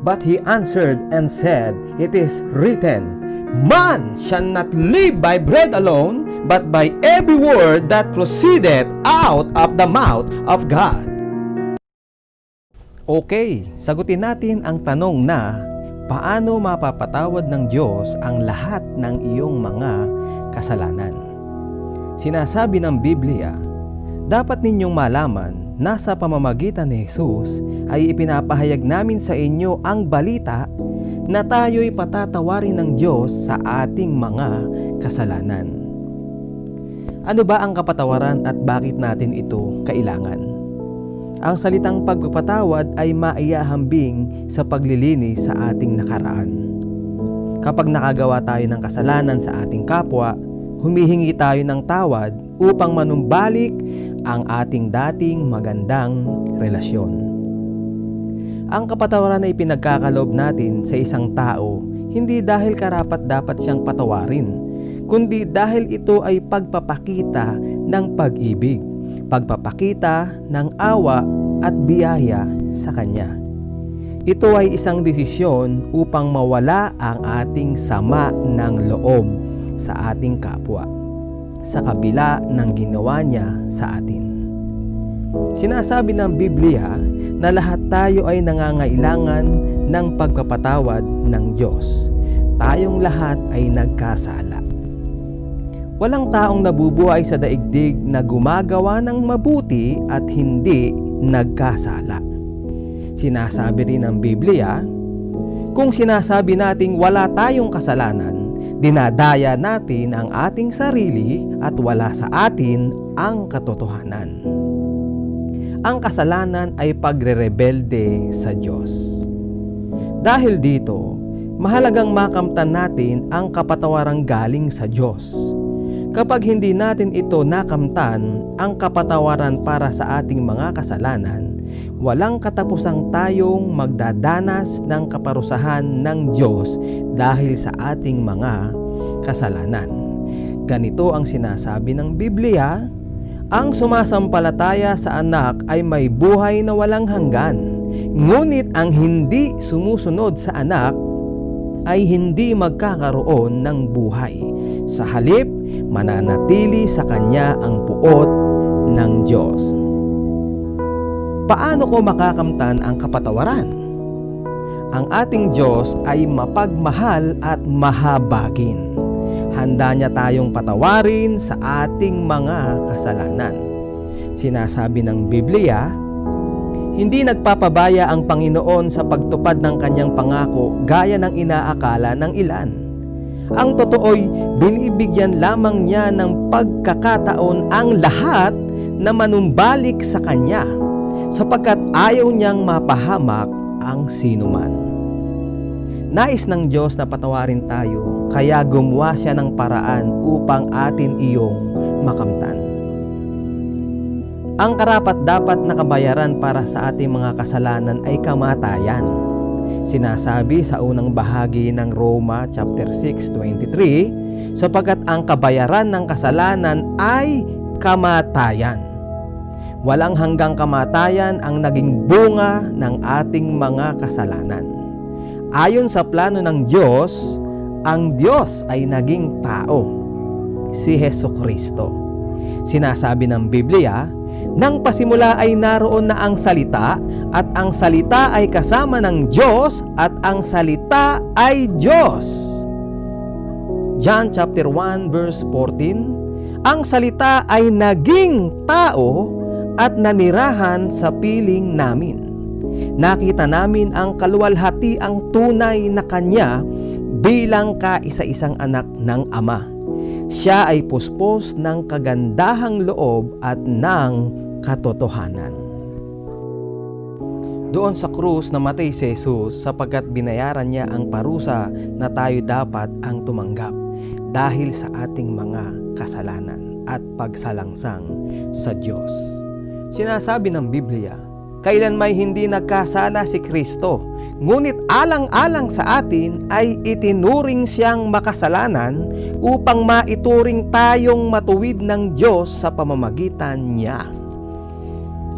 But he answered and said, It is written, Man shall not live by bread alone, but by every word that proceedeth out of the mouth of God. Okay, sagutin natin ang tanong na, paano mapapatawad ng Diyos ang lahat ng iyong mga kasalanan? Sinasabi ng Biblia, dapat ninyong malaman na sa pamamagitan ni Jesus ay ipinapahayag namin sa inyo ang balita na tayo'y patatawarin ng Diyos sa ating mga kasalanan. Ano ba ang kapatawaran at bakit natin ito kailangan? Ang salitang pagpapatawad ay maiyahambing sa paglilinis sa ating nakaraan. Kapag nakagawa tayo ng kasalanan sa ating kapwa, humihingi tayo ng tawad upang manumbalik ang ating dating magandang relasyon. Ang kapatawaran ay pinagkakaloob natin sa isang tao, hindi dahil karapat-dapat siyang patawarin, kundi dahil ito ay pagpapakita ng pag-ibig, pagpapakita ng awa at biyaya sa Kanya. Ito ay isang desisyon upang mawala ang ating sama ng loob sa ating kapwa, sa kabila ng ginawa niya sa atin. Sinasabi ng Biblia na lahat tayo ay nangangailangan ng pagpapatawad ng Diyos. Tayong lahat ay nagkasala. Walang taong nabubuhay sa daigdig na gumagawa ng mabuti at hindi nagkasala. Sinasabi rin ng Biblia, kung sinasabi nating wala tayong kasalanan, dinadaya natin ang ating sarili at wala sa atin ang katotohanan. Ang kasalanan ay pagre-rebelde sa Diyos. Dahil dito, mahalagang makamtan natin ang kapatawarang galing sa Diyos. Kapag hindi natin ito nakamtan, ang kapatawaran para sa ating mga kasalanan, walang katapusang tayong magdadanas ng kaparusahan ng Diyos dahil sa ating mga kasalanan. Ganito ang sinasabi ng Biblia, ang sumasampalataya sa anak ay may buhay na walang hanggan, ngunit ang hindi sumusunod sa anak ay hindi magkakaroon ng buhay. Sa halip, mananatili sa kanya ang puot ng Diyos. Paano ko makakamtan ang kapatawaran? Ang ating Diyos ay mapagmahal at mahabagin. Handa niya tayong patawarin sa ating mga kasalanan. Sinasabi ng Biblia, hindi nagpapabaya ang Panginoon sa pagtupad ng kanyang pangako gaya ng inaakala ng ilan. Ang totoo'y binibigyan lamang niya ng pagkakataon ang lahat na manumbalik sa kanya, sapagkat ayaw niyang mapahamak ang sinuman. Nais ng Diyos na patawarin tayo, kaya gumawa siya ng paraan upang atin iyong makamtan. Ang karapat-dapat na kabayaran para sa ating mga kasalanan ay kamatayan. Sinasabi sa unang bahagi ng Roma chapter 6:23, sapagkat ang kabayaran ng kasalanan ay kamatayan. Walang hanggang kamatayan ang naging bunga ng ating mga kasalanan. Ayon sa plano ng Diyos, ang Diyos ay naging tao, si Hesukristo. Sinasabi ng Biblia, nang pasimula ay naroon na ang salita, at ang salita ay kasama ng Diyos, at ang salita ay Diyos. John chapter 1 verse 14, ang salita ay naging tao at nanirahan sa piling namin. Nakita namin ang kaluwalhatiang tunay na Kanya bilang kaisa-isang anak ng Ama. Siya ay puspos ng kagandahang loob at ng katotohanan. Doon sa krus namatay si Jesus sapagkat binayaran niya ang parusa na tayo dapat ang tumanggap dahil sa ating mga kasalanan at pagsalangsang sa Diyos. Sinasabi ng Biblia, kailan may hindi nagkasala si Kristo, ngunit alang-alang sa atin ay itinuring siyang makasalanan upang maituring tayong matuwid ng Diyos sa pamamagitan niya.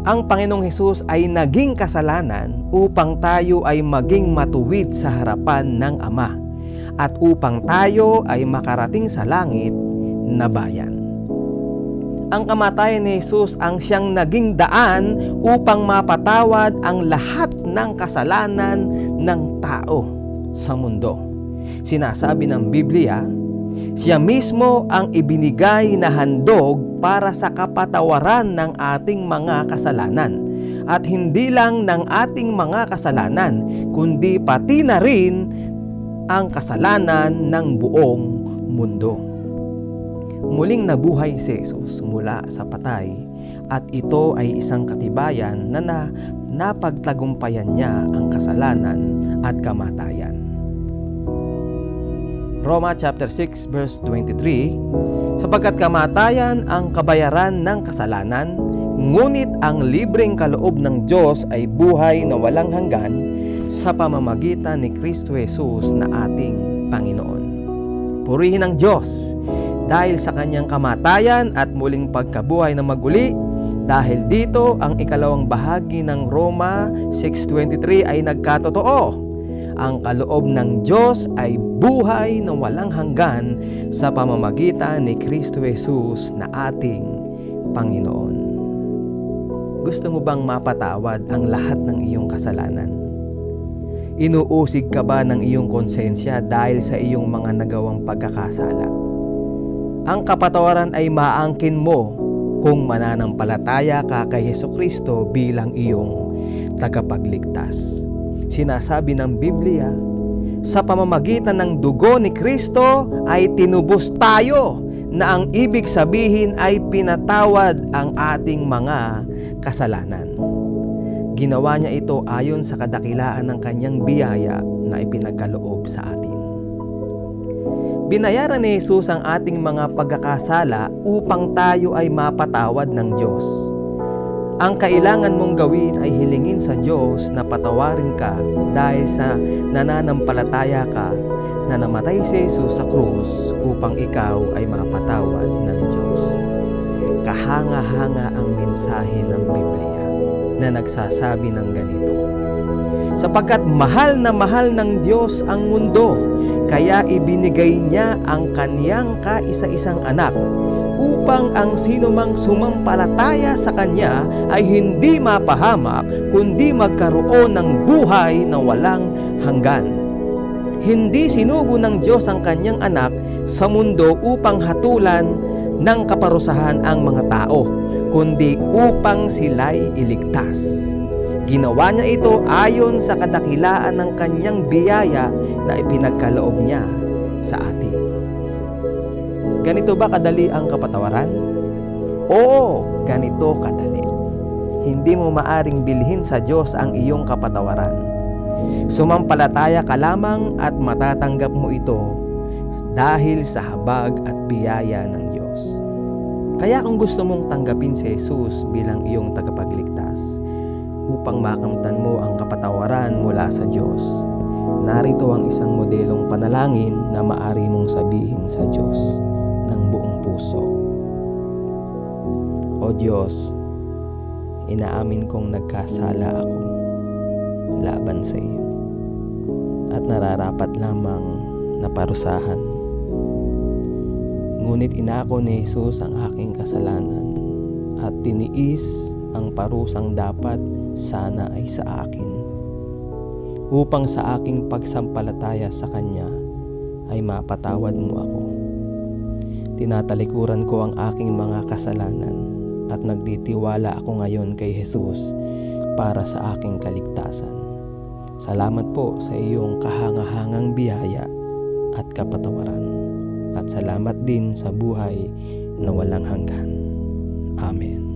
Ang Panginoong Hesus ay naging kasalanan upang tayo ay maging matuwid sa harapan ng Ama at upang tayo ay makarating sa langit na bayan. Ang kamatayan ni Hesus ang siyang naging daan upang mapatawad ang lahat ng kasalanan ng tao sa mundo. Sinasabi ng Biblia, siya mismo ang ibinigay na handog para sa kapatawaran ng ating mga kasalanan. At hindi lang ng ating mga kasalanan, kundi pati na rin ang kasalanan ng buong mundo. Muling nabuhay si Jesus mula sa patay at ito ay isang katibayan na napagtagumpayan niya ang kasalanan at kamatayan. Roma chapter 6 verse 23, sapagkat kamatayan ang kabayaran ng kasalanan, ngunit ang libreng kaloob ng Diyos ay buhay na walang hanggan sa pamamagitan ni Kristo Jesus na ating Panginoon. Purihin ang Diyos dahil sa kanyang kamatayan at muling pagkabuhay na maguli. Dahil dito, ang ikalawang bahagi ng Roma 6:23 ay nagkatotoo. Ang kaloob ng Diyos ay buhay na walang hanggan sa pamamagitan ni Kristo Jesus na ating Panginoon. Gusto mo bang mapatawad ang lahat ng iyong kasalanan? Inuusig ka ba ng iyong konsensya dahil sa iyong mga nagawang pagkakasala? Ang kapatawaran ay maangkin mo kung mananampalataya ka kay Hesukristo bilang iyong tagapagligtas. Sinasabi ng Biblia, sa pamamagitan ng dugo ni Kristo ay tinubos tayo, na ang ibig sabihin ay pinatawad ang ating mga kasalanan. Ginawa niya ito ayon sa kadakilaan ng kanyang biyaya na ipinagkaloob sa atin. Binayaran ni Jesus ang ating mga pagkakasala upang tayo ay mapatawad ng Diyos. Ang kailangan mong gawin ay hilingin sa Diyos na patawarin ka dahil sa nananampalataya ka na namatay si Jesus sa krus upang ikaw ay mapatawad ng Diyos. Kahanga-hanga ang mensahe ng Biblia na nagsasabi ng ganito, sapagkat mahal na mahal ng Diyos ang mundo, kaya ibinigay niya ang kaniyang kaisa-isang anak upang ang sinumang sumampalataya sa Kanya ay hindi mapahamak, kundi magkaroon ng buhay na walang hanggan. Hindi sinugo ng Diyos ang Kanyang anak sa mundo upang hatulan ng kaparusahan ang mga tao, kundi upang sila'y iligtas. Ginawa niya ito ayon sa kadakilaan ng Kanyang biyaya na ipinagkaloob niya sa atin. Ganito ba kadali ang kapatawaran? Oo, ganito kadali. Hindi mo maaring bilhin sa Diyos ang iyong kapatawaran. Sumampalataya ka lamang at matatanggap mo ito dahil sa habag at biyaya ng Diyos. Kaya kung gusto mong tanggapin si Jesus bilang iyong tagapagligtas upang makamtan mo ang kapatawaran mula sa Diyos, narito ang isang modelong panalangin na maaari mong sabihin sa Diyos ng buong puso. O Diyos, inaamin kong nagkasala ako laban sa iyo at nararapat lamang na parusahan. Ngunit inako ni Jesus ang aking kasalanan at tiniis ang parusang dapat sana ay sa akin upang sa aking pagsampalataya sa Kanya ay mapatawad mo ako. Tinatalikuran ko ang aking mga kasalanan at nagtitiwala ako ngayon kay Jesus para sa aking kaligtasan. Salamat po sa iyong kahangahangang biyaya at kapatawaran. At salamat din sa buhay na walang hanggan. Amen.